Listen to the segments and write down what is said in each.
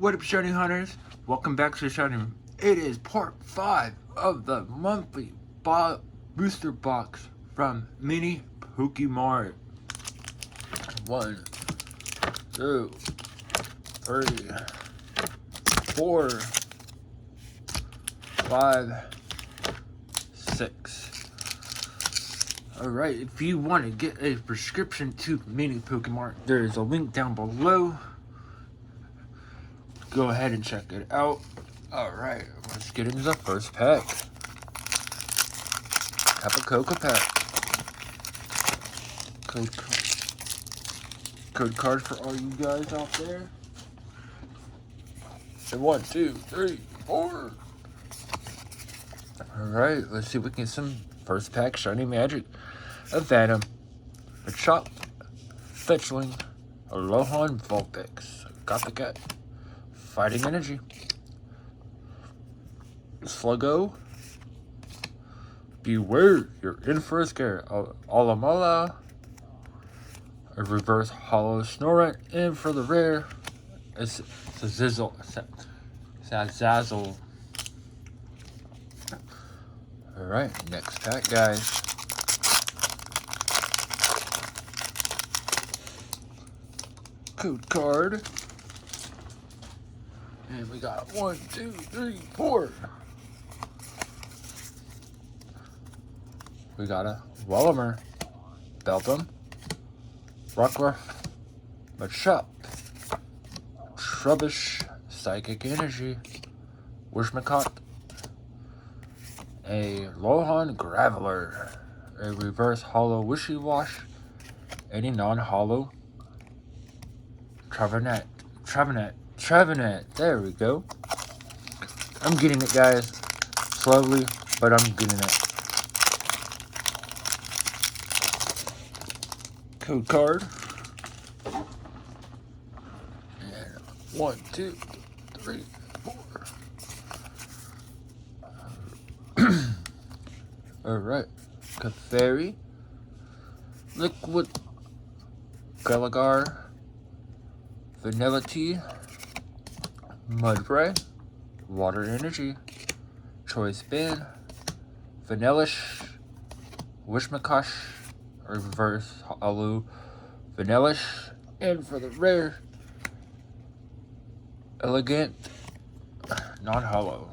What up, Shiny Hunters? Welcome back to Shiny. It is part 5 of the monthly booster box from Mini Pokemart. 1, 2, 3, 4, 5, 6. Alright, if you want to get a prescription to Mini Pokemart, there is a link down below. Go ahead and check it out. Alright, let's get into the first pack. Coca pack. Code card for all you guys out there. And 1, 2, 3, 4. Alright, let's see if we can get some first pack shiny magic. A Venom, a Chop, Fetchling, a Lohan Vulpix, Got Fighting Energy, Sluggo, Beware, you're in for a scare, Alamala, a reverse hollow Snorunt, and for the rare, it's a Zazzle. Alright, next pack, guys. Code card. And we got 1, 2, 3, 4. We got a Wellimer, Beltum, Rockruff, Machop, Trubbish, Psychic Energy, Wishmacott, a Lohan Graveler, a reverse hollow Wishy-Wash, any non-hollow Trevenant, there we go. I'm getting it, guys. Slowly, but I'm getting it. Code card. And 1, 2, 3, 4. Alright. Clefairy. Liquid Gallagher. Vanilla Tea. Mudbray, Water Energy, Choice Band, Vanillish, Wishmacosh, Reverse Hollow, Vanillish, and for the rare, Elegant, non-hollow.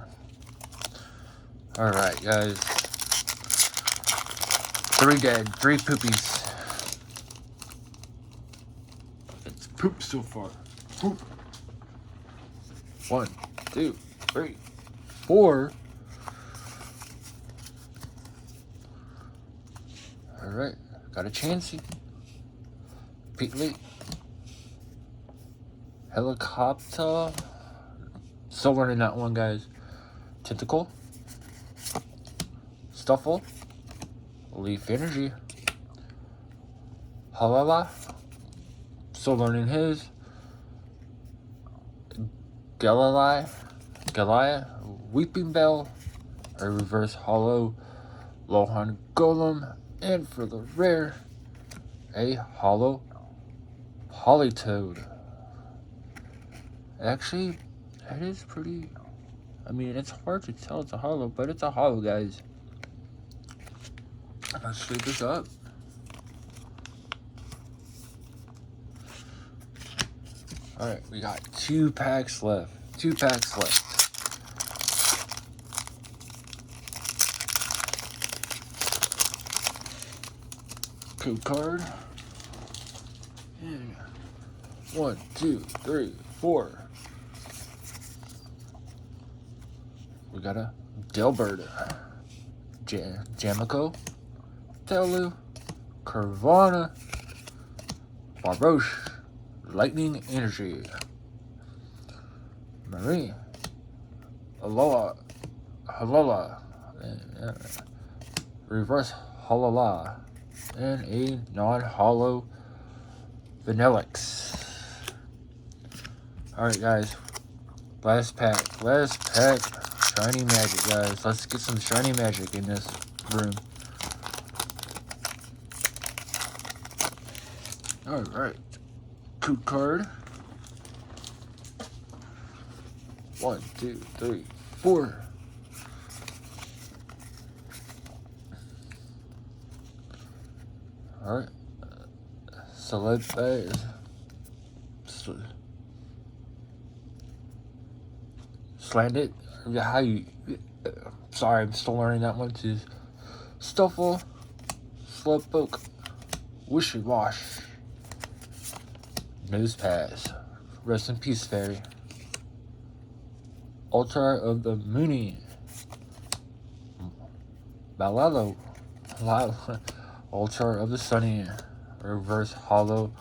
Alright, guys. 3 dead, 3 poopies. It's poop so far. Poop. 1, 2, 3, 4. Alright, got a Chansey. Peatley. Helicopter. Still learning that one, guys. Tentacle. Stuffle. Leaf Energy. Halala. Still learning his. Goliath, Weeping Bell, a reverse hollow Lohan Golem, and for the rare, a hollow Politoed. Actually, that is pretty, I mean, it's hard to tell it's a hollow, but it's a hollow, guys. Let's sweep this up. Alright, we got 2 packs left. 2 packs left. Code card. And 1, 2, 3, 4. We got a Delbird. Jamico. Telu. Carvana. Barboche. Lightning Energy, Marie, Alola, Reverse Halala, and a non-hollow Vanillix. Alright, guys, last pack, shiny magic, guys. Let's get some shiny magic in this room. Alright. Code card. 1, 2, 3, 4. Alright. Select that. Slant it. How you. Sorry, I'm still learning that one too. Stuffle. Slowpoke. Wishy Wash. Nose Pass. Rest in peace, fairy. Altar of the Moony. Balalo. Altar of the Sunny. Reverse Hollow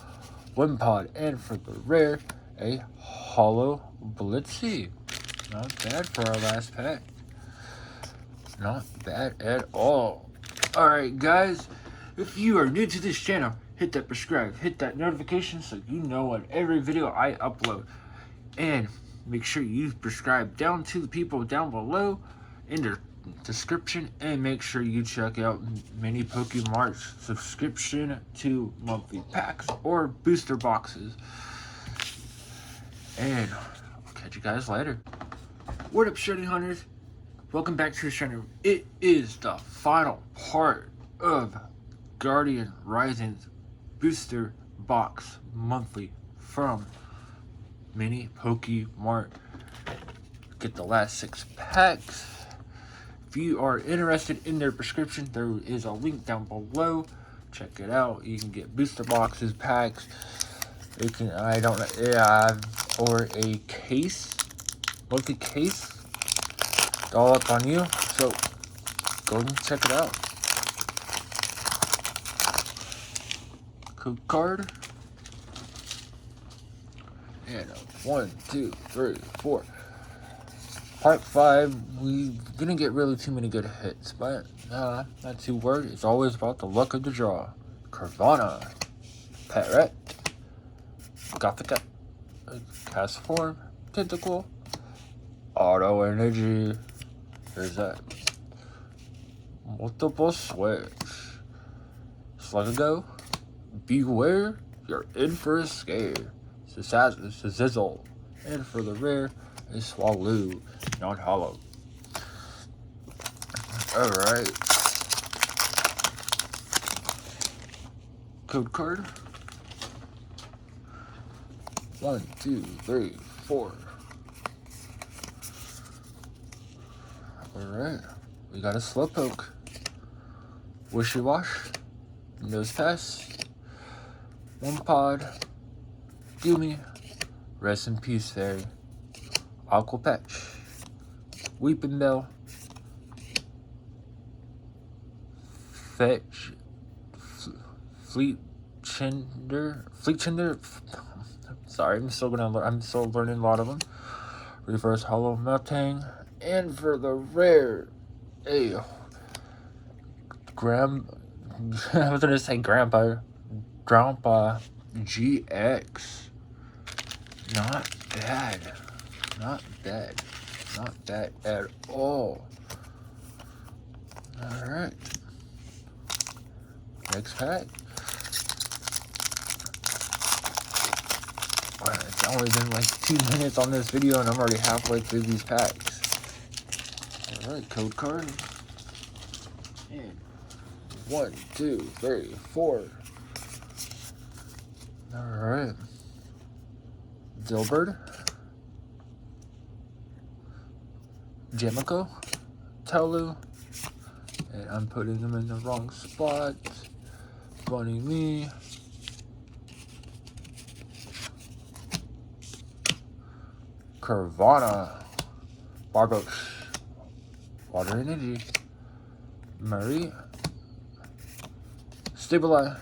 Wimpod. And for the rare, a Hollow Blitzy. Not bad for our last pack. Not bad at all. Alright, guys. If you are new to this channel, hit that subscribe, hit that notification so you know on every video I upload. And make sure you subscribe down to the people down below in the description. And make sure you check out many Pokemart's subscription to monthly packs or booster boxes. And I'll catch you guys later. What up, shiny hunters? Welcome back to the channel. It is the final part of Guardian Rising's booster box monthly from mini Pokemart. Get the last 6 packs. If you are interested in their prescription, there is a link down below. Check it out. You can get booster boxes, packs. You can, I don't know, or a case, monthly case. It's all up on you. So go and check it out. Code card. And 1, 2, 3, 4. Part 5, we didn't get really too many good hits, but not too worried. It's always about the luck of the draw. Carvana, Parrot, Gothica, Cast Form, Tentacle, Auto Energy. There's that. Multiple Switch, Sluggo, Beware, you're in for a scare. Sizzle, and for the rare, a Swallow, non-hollow. Alright. Code card. 1, 2, 3, 4. Alright. We got a Slowpoke. Wishy Wash. Nose Pass. Wimpod. Goomy. Rest in peace, fairy. Aqua Patch. Weeping Bell. Fetch. Fleet Chinder. Sorry, I'm still learning a lot of them. Reverse Hollow Meltang. And for the rare, a I was gonna say Grandpa GX. Not bad. Not bad. Not bad at all. Alright. Next pack. Wow, it's only been like 2 minutes on this video and I'm already halfway through these packs. Alright, code card. And 1, 2, 3, 4. Alright. Dilbert. Jamico. Telu. And I'm putting them in the wrong spot. Funny me. Carvana. Barbosh. Water Energy. Murray. Stabilize.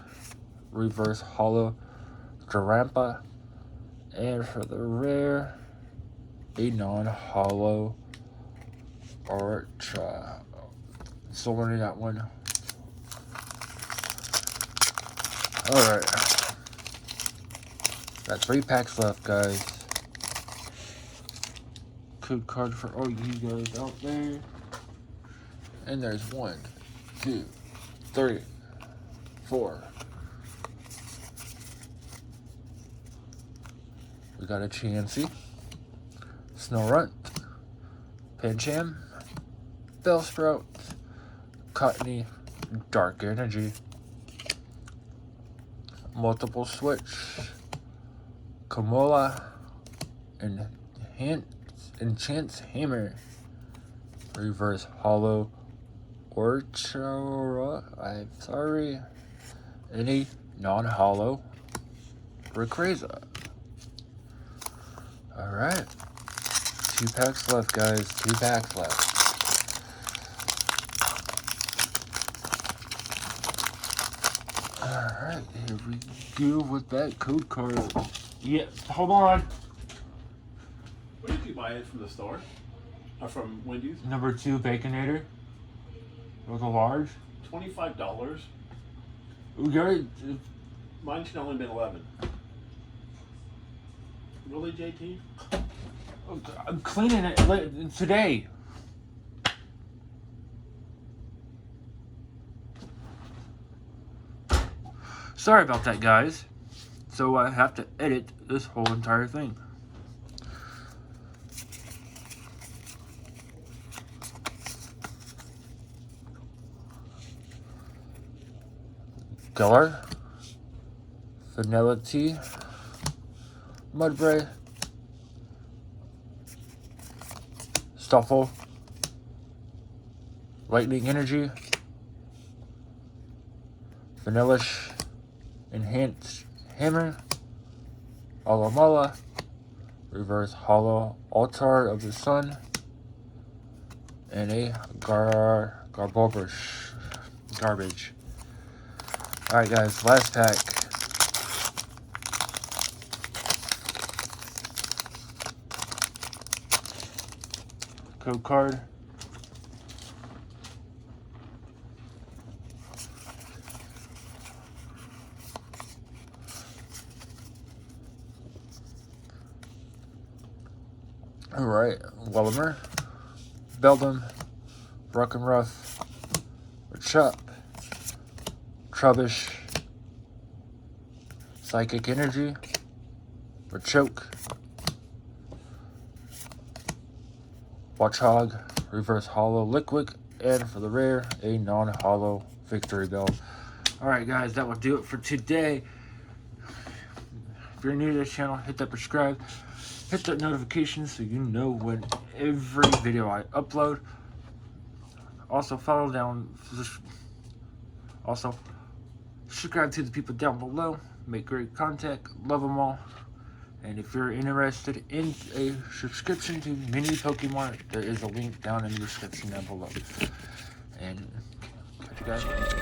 Reverse Hollow. Garampa. And for the rare, a non-hollow Archa. Still learning that one. Alright. Got 3 packs left, guys. Code card for all you guys out there. And there's 1, 2, 3, 4. We got a Chansey, Snorunt, Pancham, Bellsprout, Cottony, Dark Energy, Multiple Switch, Kamola, Enchant's Hammer, Reverse Hollow Orchora, I'm sorry, any non-hollow Rayquaza. Alright, 2 packs left, guys, 2 packs left. Alright, here we go with that code card. Yeah, hold on. Where did you buy it from the store? Or from Wendy's? Number 2 Baconator. With a large. $25. Gary, Mine should only been 11. Really, JT? I'm cleaning it today. Sorry about that, guys. So I have to edit this whole entire thing. Galar, Vanilla Tea, Mudbray, Stuffle, Lightning Energy, Vanillish, Enhanced Hammer, Alamala, Reverse Hollow Altar of the Sun, and a Garbage. Alright guys, last pack. Code card. Alright, Wellimer, Beldum, Rock'n'Ruff, Chop, Trubbish, Psychic Energy, Choke, Watchog, Reverse Hollow Liquid, and for the rare, a non-hollow Victory Bell. Alright guys, that will do it for today. If you're new to this channel, hit that subscribe, hit that notification so you know when every video I upload. Also follow down, also subscribe to the people down below, make great content, love them all. And if you're interested in a subscription to Mini Pokemart, there is a link down in the description down below. And catch you guys later.